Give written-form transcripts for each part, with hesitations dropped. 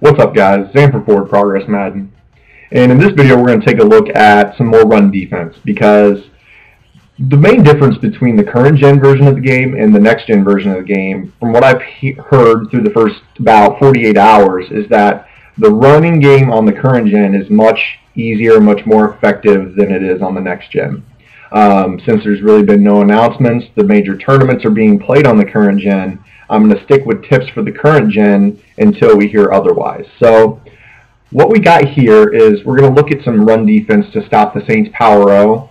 What's up, guys? Zanford Forward Progress Madden. And in this video we're going to take a look at some more run defense, because the main difference between the current gen version of the game and the next gen version of the game, from what I've heard through the first about 48 hours, is that the running game on the current gen is much easier, much more effective than it is on the next gen. Since there's really been no announcements, the major tournaments are being played on the current gen. I'm going to stick with tips for the current gen until we hear otherwise. So what we got here is we're going to look at some run defense to stop the Saints power O,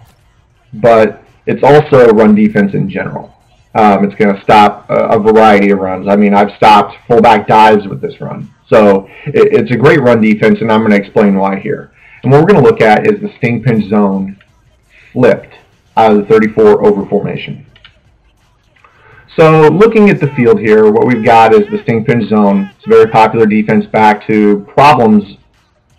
but it's also run defense in general. It's going to stop a variety of runs. I mean, I've stopped fullback dives with this run. So it's a great run defense, and I'm going to explain why here. And what we're going to look at is the sting pinch zone flipped out of the 34 over formation. So looking at the field here, what we've got is the sting pinch zone. It's a very popular defense back to Problems,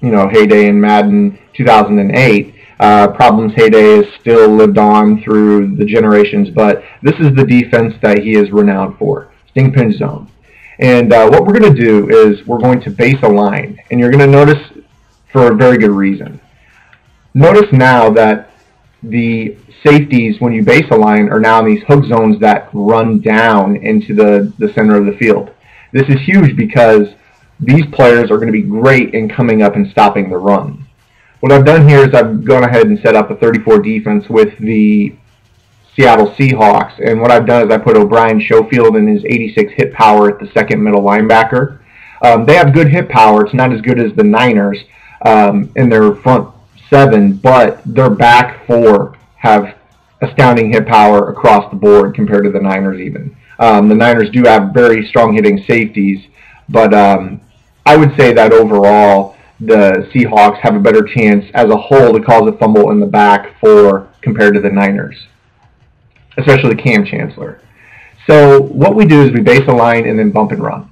heyday in Madden 2008. Problems' heyday is still lived on through the generations, but this is the defense that he is renowned for, sting pinch zone. And what we're going to do is we're going to base align, and you're going to notice for a very good reason. Notice now that the safeties, when you base align, are now in these hook zones that run down into the center of the field. This is huge because these players are going to be great in coming up and stopping the run. What I've done here is I've gone ahead and set up a 34 defense with the Seattle Seahawks, and what I've done is I put O'Brien Schofield and his 86 hit power at the second middle linebacker. They have good hit power. It's not as good as the Niners in their front seven, but their back four have astounding hit power across the board compared to the Niners even. The Niners do have very strong hitting safeties, but I would say that overall the Seahawks have a better chance as a whole to cause a fumble in the back four compared to the Niners, especially Cam Chancellor. So what we do is we base align and then bump and run.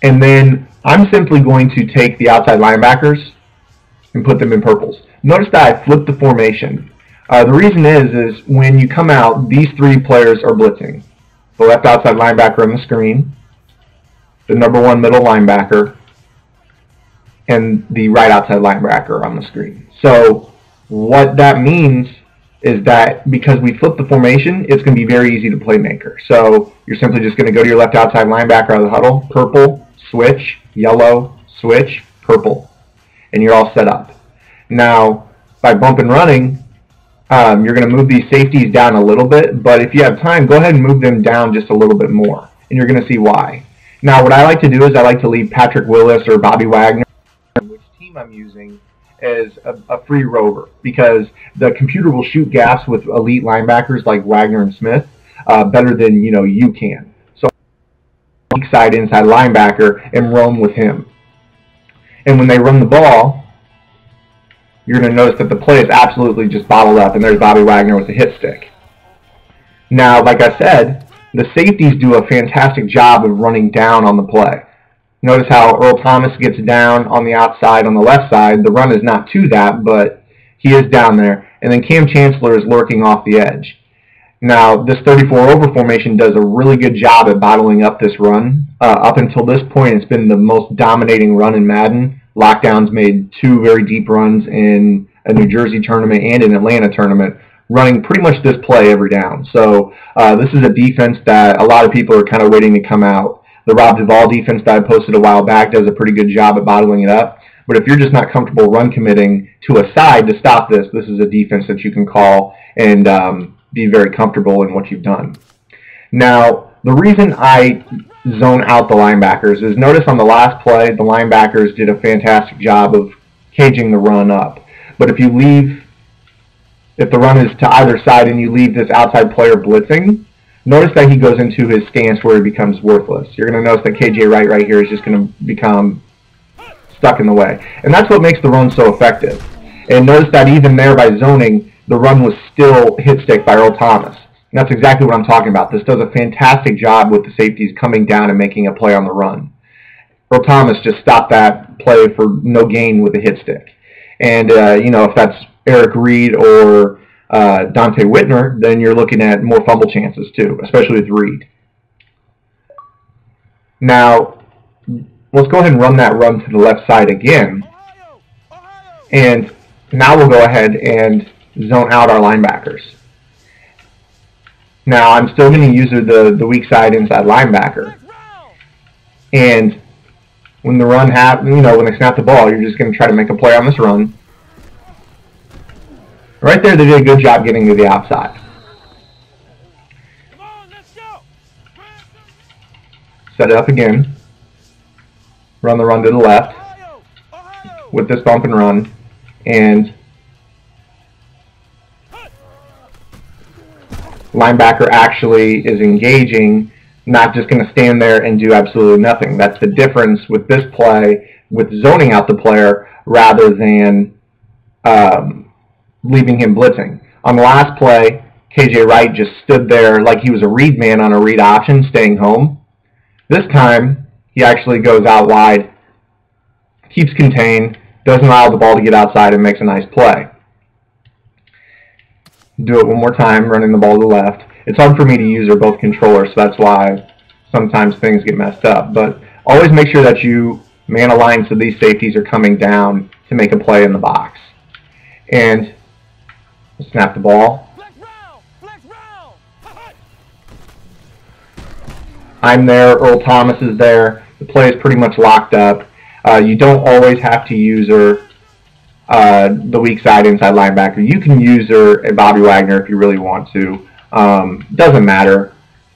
And then I'm simply going to take the outside linebackers and put them in purples. Notice that I flipped the formation. The reason is when you come out, these three players are blitzing. The left outside linebacker on the screen, the number one middle linebacker, and the right outside linebacker on the screen. So what that means is that because we flipped the formation, it's going to be very easy to playmaker. So you're simply just going to go to your left outside linebacker out of the huddle, purple, switch, yellow, switch, purple, and you're all set up. Now, by bump and running, you're going to move these safeties down a little bit, but if you have time, go ahead and move them down just a little bit more, and you're going to see why. Now, what I like to do is I like to leave Patrick Willis or Bobby Wagner, which team I'm using, as a free rover, because the computer will shoot gaps with elite linebackers like Wagner and Smith better than you can. So weak side inside linebacker and roam with him. And when they run the ball, you're going to notice that the play is absolutely just bottled up, and there's Bobby Wagner with the hit stick. Now, like I said, the safeties do a fantastic job of running down on the play. Notice how Earl Thomas gets down on the outside on the left side. The run is not to that, but he is down there. And then Cam Chancellor is lurking off the edge. Now, this 34 over formation does a really good job at bottling up this run. Up until this point, it's been the most dominating run in Madden. Lockdown's made two very deep runs in a New Jersey tournament and an Atlanta tournament, running pretty much this play every down. So this is a defense that a lot of people are kind of waiting to come out. The Rob Duvall defense that I posted a while back does a pretty good job at bottling it up. But if you're just not comfortable run committing to a side to stop this, this is a defense that you can call and be very comfortable in what you've done. Now, the reason I zone out the linebackers is notice on the last play, the linebackers did a fantastic job of caging the run up. But if the run is to either side and you leave this outside player blitzing, notice that he goes into his stance where he becomes worthless. You're going to notice that KJ Wright right here is just going to become stuck in the way. And that's what makes the run so effective. And notice that even there by zoning, the run was still hit stick by Earl Thomas. And that's exactly what I'm talking about. This does a fantastic job with the safeties coming down and making a play on the run. Earl Thomas just stopped that play for no gain with a hit stick. And, if that's Eric Reed or Dante Whitner, then you're looking at more fumble chances too, especially with Reed. Now, let's go ahead and run that run to the left side again. And now we'll go ahead and zone out our linebackers. Now I'm still going to use the weak side inside linebacker. And when the run when they snap the ball, you're just going to try to make a play on this run. Right there, they did a good job getting to the outside. Set it up again. Run the run to the left with this bump and run. And linebacker actually is engaging, not just going to stand there and do absolutely nothing. That's the difference with this play, with zoning out the player rather than leaving him blitzing. On the last play, KJ Wright just stood there like he was a read man on a read option, staying home. This time, he actually goes out wide, keeps contained, doesn't allow the ball to get outside, and makes a nice play. Do it one more time, running the ball to the left. It's hard for me to use both controllers, so that's why sometimes things get messed up. But always make sure that you man align so these safeties are coming down to make a play in the box. And snap the ball. I'm there, Earl Thomas is there. The play is pretty much locked up. You don't always have to use the weak side inside linebacker. You can use a Bobby Wagner if you really want to. Doesn't matter,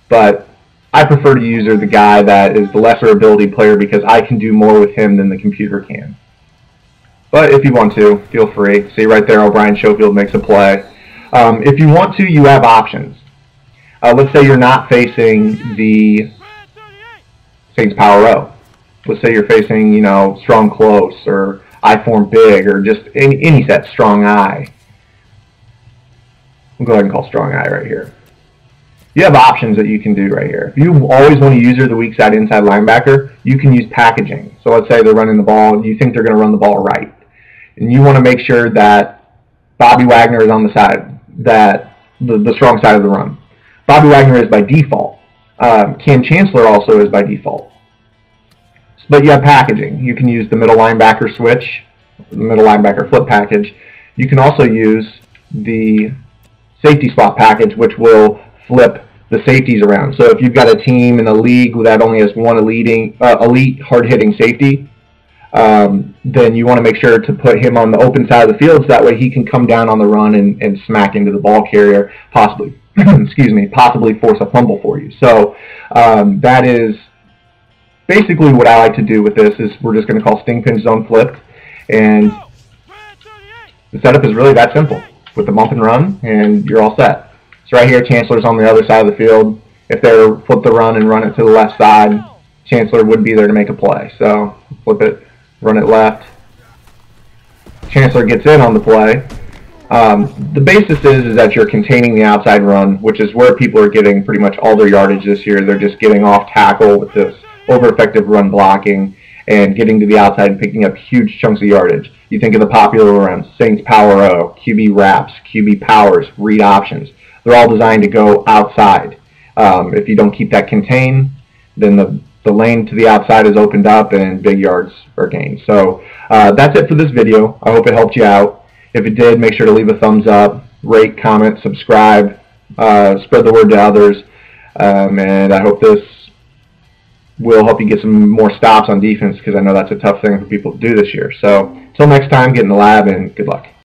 but I prefer to use the guy that is the lesser ability player because I can do more with him than the computer can. But if you want to, feel free. See right there, O'Brien Schofield makes a play. If you want to, you have options. Let's say you're not facing the Saints Power O. Let's say you're facing, strong close or I form big or just any set, strong eye. We'll go ahead and call strong eye right here. You have options that you can do right here. If you always want to use the weak side inside linebacker, you can use packaging. So let's say they're running the ball, you think they're going to run the ball right. And you want to make sure that Bobby Wagner is on the side, that the strong side of the run. Bobby Wagner is by default. Cam Chancellor also is by default. But you have packaging. You can use the middle linebacker switch, the middle linebacker flip package. You can also use the safety swap package, which will flip the safeties around. So if you've got a team in a league that only has one elite hard-hitting safety, then you want to make sure to put him on the open side of the field so that way he can come down on the run and smack into the ball carrier, possibly, possibly force a fumble for you. So that is basically what I like to do with this. Is we're just going to call sting pinch zone flipped, and the setup is really that simple with the bump and run, and you're all set. So right here, Chancellor's on the other side of the field. If they're flip the run and run it to the left side, Chancellor would be there to make a play. So flip it, run it left. Chancellor gets in on the play. The basis is that you're containing the outside run, which is where people are getting pretty much all their yardage this year. They're just getting off tackle with this over-effective run blocking and getting to the outside and picking up huge chunks of yardage. You think of the popular runs, Saints Power O, QB wraps, QB powers, read options. They're all designed to go outside. If you don't keep that contained, then the lane to the outside is opened up and big yards are gained. So that's it for this video. I hope it helped you out. If it did, make sure to leave a thumbs up, rate, comment, subscribe, spread the word to others, and I hope this will help you get some more stops on defense because I know that's a tough thing for people to do this year. So until next time, get in the lab and good luck.